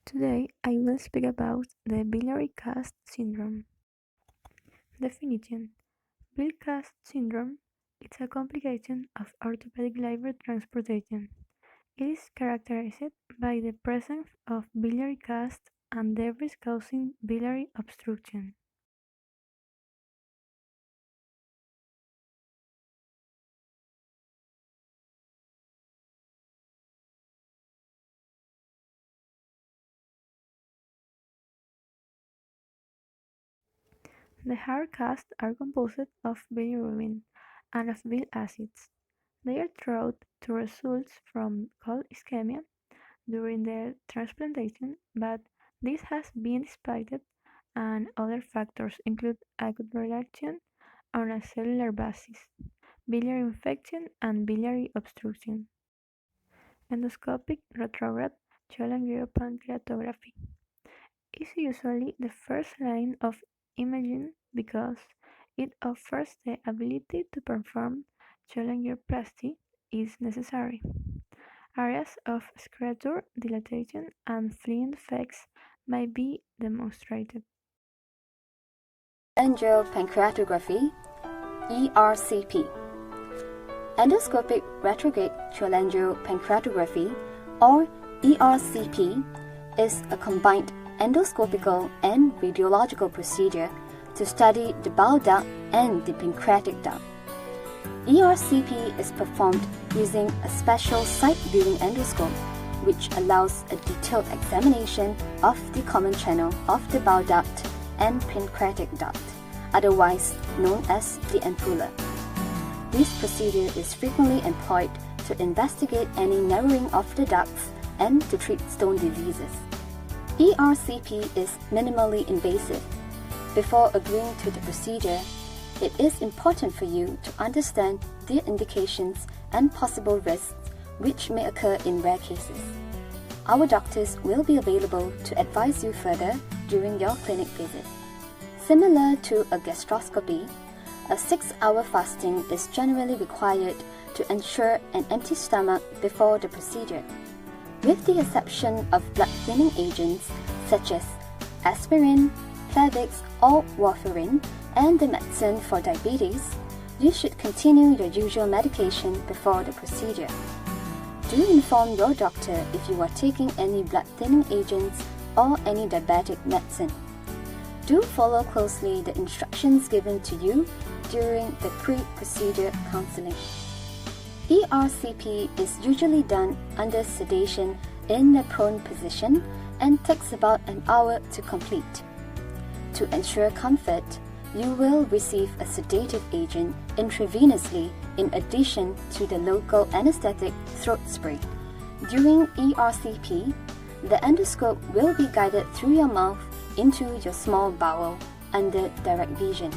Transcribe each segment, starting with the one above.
Today I will speak about the biliary cast syndrome. Definition: Biliary cast syndrome is a complication of orthopedic liver transportation. It is characterized by the presence of biliary cast and debris causing biliary obstruction. The hard casts are composed of bilirubin and of bile acids. They are thought to result from cold ischemia during the transplantation, but this has been disputed, and other factors include acute reaction on a cellular basis, biliary infection, and biliary obstruction. Endoscopic retrograde cholangiopancreatography is usually the first line of imaging because it offers the ability to perform cholangioplasty if necessary. Areas of sclerotic dilatation and fleeing defects may be demonstrated. Angiopancreatography (ERCP). Endoscopic retrograde cholangiopancreatography, or ERCP, is a combined endoscopical and radiological procedure to study the bile duct and the pancreatic duct. ERCP is performed using a special side-viewing endoscope, which allows a detailed examination of the common channel of the bile duct and pancreatic duct, otherwise known as the ampulla. This procedure is frequently employed to investigate any narrowing of the ducts and to treat stone diseases. ERCP is minimally invasive. Before agreeing to the procedure, it is important for you to understand the indications and possible risks which may occur in rare cases. Our doctors will be available to advise you further during your clinic visit. Similar to a gastroscopy, a 6-hour fasting is generally required to ensure an empty stomach before the procedure. With the exception of blood-thinning agents such as aspirin, Plavix or warfarin, and the medicine for diabetes, you should continue your usual medication before the procedure. Do inform your doctor if you are taking any blood-thinning agents or any diabetic medicine. Do follow closely the instructions given to you during the pre-procedure counseling. ERCP is usually done under sedation in the prone position and takes about an hour to complete. To ensure comfort, you will receive a sedative agent intravenously in addition to the local anesthetic throat spray. During ERCP, the endoscope will be guided through your mouth into your small bowel under direct vision.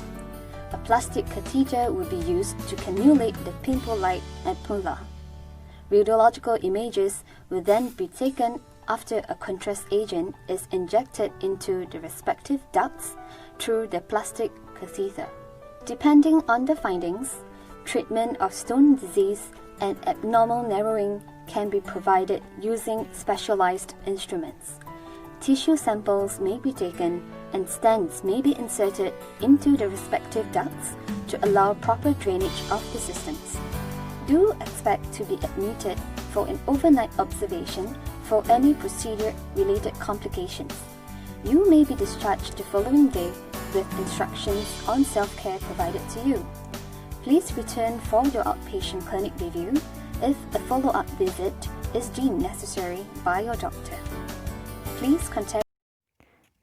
A plastic catheter will be used to cannulate the pimple-like ampulla. Radiological images will then be taken after a contrast agent is injected into the respective ducts through the plastic catheter. Depending on the findings, treatment of stone disease and abnormal narrowing can be provided using specialized instruments. Tissue samples may be taken and stents may be inserted into the respective ducts to allow proper drainage of the systems. Do expect to be admitted for an overnight observation for any procedure-related complications. You may be discharged the following day with instructions on self-care provided to you. Please return for your outpatient clinic review if a follow-up visit is deemed necessary by your doctor. Please contact.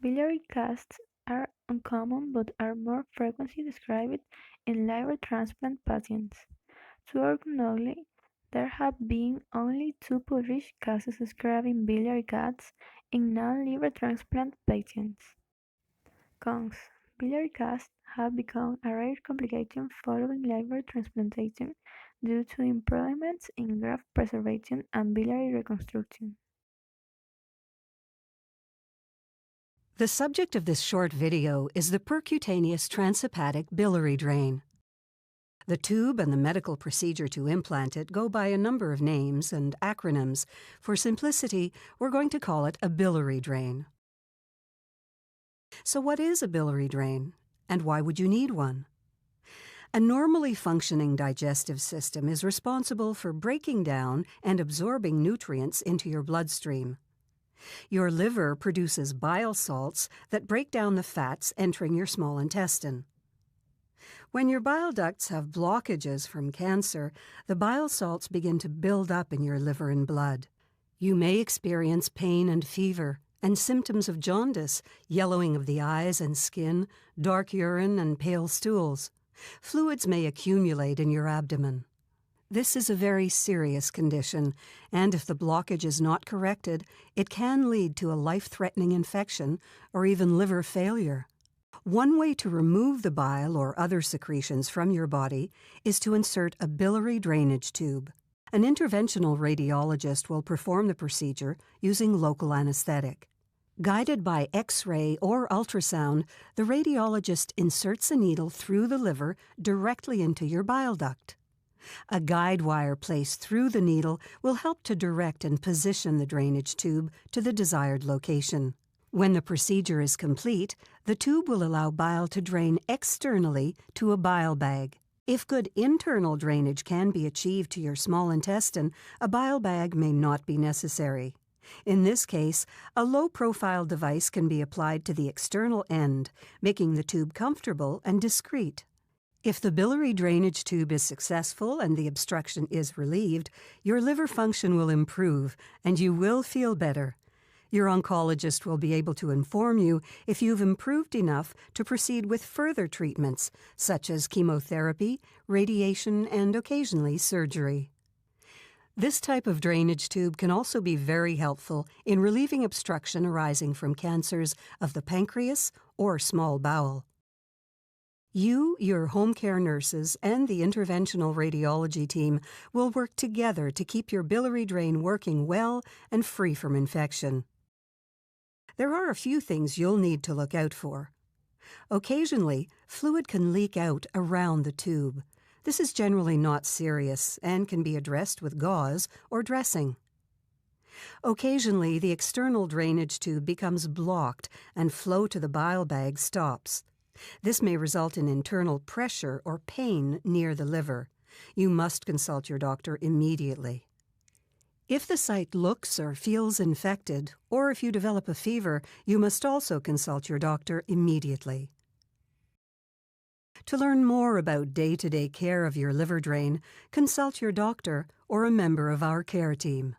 Biliary casts are uncommon but are more frequently described in liver transplant patients. To our knowledge, there have been only 2 published cases describing biliary casts in non-liver transplant patients. Cons: Biliary casts have become a rare complication following liver transplantation due to improvements in graft preservation and biliary reconstruction. The subject of this short video is the percutaneous transhepatic biliary drain. The tube and the medical procedure to implant it go by a number of names and acronyms. For simplicity, we're going to call it a biliary drain. So what is a biliary drain, and why would you need one? A normally functioning digestive system is responsible for breaking down and absorbing nutrients into your bloodstream. Your liver produces bile salts that break down the fats entering your small intestine. When your bile ducts have blockages from cancer, the bile salts begin to build up in your liver and blood. You may experience pain and fever, and symptoms of jaundice, yellowing of the eyes and skin, dark urine and pale stools. Fluids may accumulate in your abdomen. This is a very serious condition, and if the blockage is not corrected, it can lead to a life-threatening infection or even liver failure. One way to remove the bile or other secretions from your body is to insert a biliary drainage tube. An interventional radiologist will perform the procedure using local anesthetic. Guided by X-ray or ultrasound, the radiologist inserts a needle through the liver directly into your bile duct. A guide wire placed through the needle will help to direct and position the drainage tube to the desired location. When the procedure is complete, the tube will allow bile to drain externally to a bile bag. If good internal drainage can be achieved to your small intestine, a bile bag may not be necessary. In this case, a low-profile device can be applied to the external end, making the tube comfortable and discreet. If the biliary drainage tube is successful and the obstruction is relieved, your liver function will improve and you will feel better. Your oncologist will be able to inform you if you've improved enough to proceed with further treatments, such as chemotherapy, radiation, and occasionally surgery. This type of drainage tube can also be very helpful in relieving obstruction arising from cancers of the pancreas or small bowel. You, your home care nurses, and the interventional radiology team will work together to keep your biliary drain working well and free from infection. There are a few things you'll need to look out for. Occasionally, fluid can leak out around the tube. This is generally not serious and can be addressed with gauze or dressing. Occasionally, the external drainage tube becomes blocked and flow to the bile bag stops. This may result in internal pressure or pain near the liver. You must consult your doctor immediately. If the site looks or feels infected, or if you develop a fever, you must also consult your doctor immediately. To learn more about day-to-day care of your liver drain, consult your doctor or a member of our care team.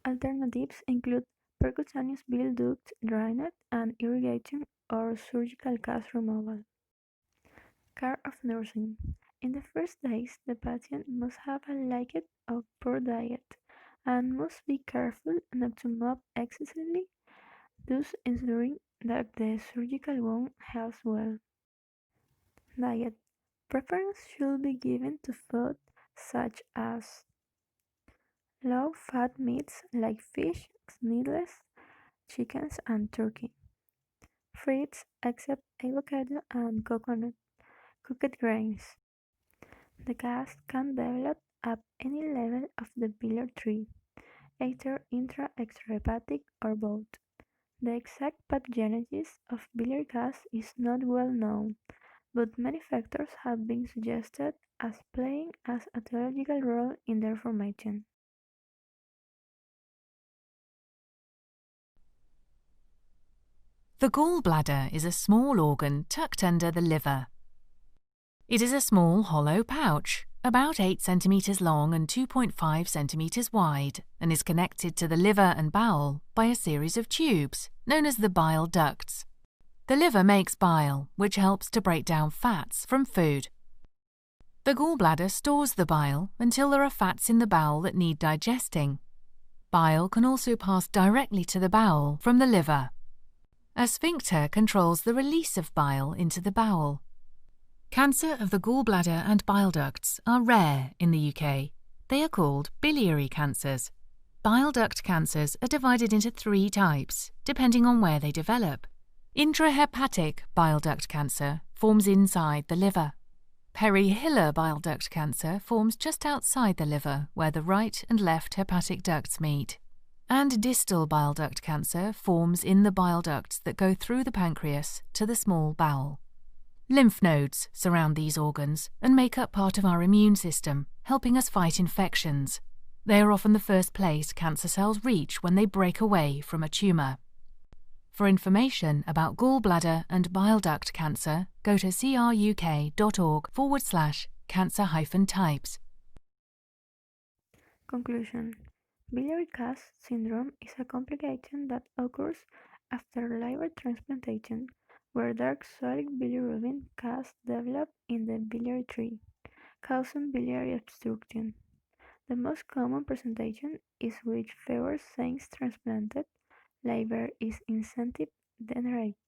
Alternatives include percutaneous bile duct drainage and irrigation or surgical gas removal. Care of nursing. In the first days, the patient must have a light or poor diet and must be careful not to move excessively, thus ensuring that the surgical wound heals well. Diet. Preference should be given to food such as low-fat meats like fish, snails, chickens, and turkey. Fruits except avocado and coconut. Cooked grains. The gas can develop at any level of the biliary tree, either intra, extrahepatic, or both. The exact pathogenesis of biliary gas is not well known, but many factors have been suggested as playing an etiological role in their formation. The gallbladder is a small organ tucked under the liver. It is a small hollow pouch, about 8 centimeters long and 2.5 centimeters wide, and is connected to the liver and bowel by a series of tubes, known as the bile ducts. The liver makes bile, which helps to break down fats from food. The gallbladder stores the bile until there are fats in the bowel that need digesting. Bile can also pass directly to the bowel from the liver. A sphincter controls the release of bile into the bowel. Cancer of the gallbladder and bile ducts are rare in the UK. They are called biliary cancers. Bile duct cancers are divided into 3 types, depending on where they develop. Intrahepatic bile duct cancer forms inside the liver. Perihilar bile duct cancer forms just outside the liver, where the right and left hepatic ducts meet. And distal bile duct cancer forms in the bile ducts that go through the pancreas to the small bowel. Lymph nodes surround these organs and make up part of our immune system, helping us fight infections. They are often the first place cancer cells reach when they break away from a tumour. For information about gallbladder and bile duct cancer, go to cruk.org/cancer-types. Conclusion. Biliary cast syndrome is a complication that occurs after liver transplantation, where dark solid bilirubin casts develop in the biliary tree, causing biliary obstruction. The most common presentation is with fewer since transplanted liver is incentive degenerate.